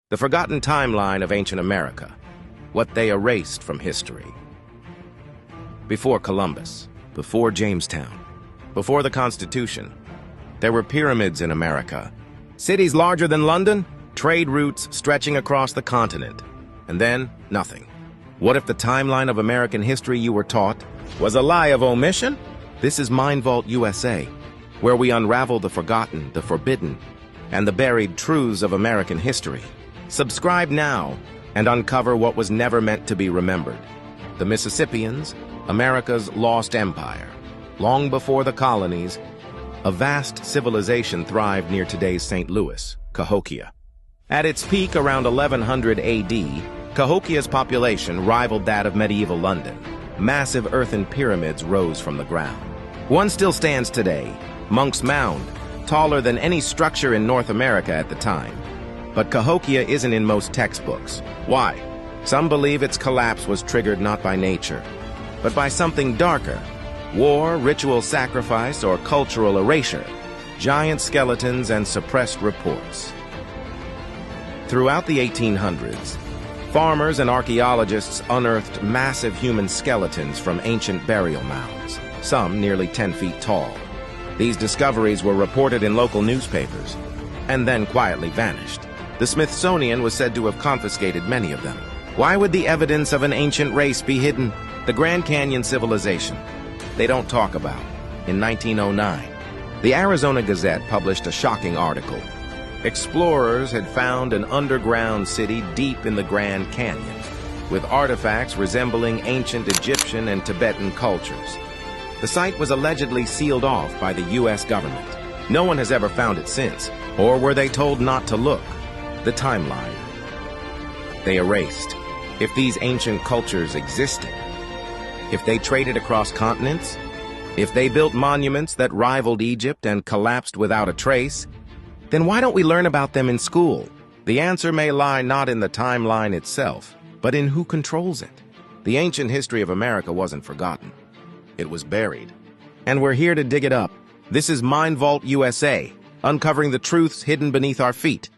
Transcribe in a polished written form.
The forgotten timeline of ancient America, what they erased from history. Before Columbus, before Jamestown, before the Constitution, there were pyramids in America, cities larger than London, trade routes stretching across the continent, and then nothing. What if the timeline of American history you were taught was a lie of omission? This is MindVault USA, where we unravel the forgotten, the forbidden, and the buried truths of American history. Subscribe now and uncover what was never meant to be remembered. The Mississippians, America's lost empire. Long before the colonies, a vast civilization thrived near today's St. Louis, Cahokia. At its peak around 1100 AD, Cahokia's population rivaled that of medieval London. Massive earthen pyramids rose from the ground. One still stands today, Monk's Mound, taller than any structure in North America at the time. But Cahokia isn't in most textbooks. Why? Some believe its collapse was triggered not by nature, but by something darker. War, ritual sacrifice, or cultural erasure. Giant skeletons and suppressed reports. Throughout the 1800s, farmers and archaeologists unearthed massive human skeletons from ancient burial mounds, some nearly 10 feet tall. These discoveries were reported in local newspapers, and then quietly vanished. The Smithsonian was said to have confiscated many of them. Why would the evidence of an ancient race be hidden? The Grand Canyon civilization. They don't talk about. In 1909, the Arizona Gazette published a shocking article. Explorers had found an underground city deep in the Grand Canyon, with artifacts resembling ancient Egyptian and Tibetan cultures. The site was allegedly sealed off by the U.S. government. No one has ever found it since, or were they told not to look? The timeline. They erased. If these ancient cultures existed, if they traded across continents, if they built monuments that rivaled Egypt and collapsed without a trace, then why don't we learn about them in school? The answer may lie not in the timeline itself, but in who controls it. The ancient history of America wasn't forgotten. It was buried. And we're here to dig it up. This is MindVault USA, uncovering the truths hidden beneath our feet.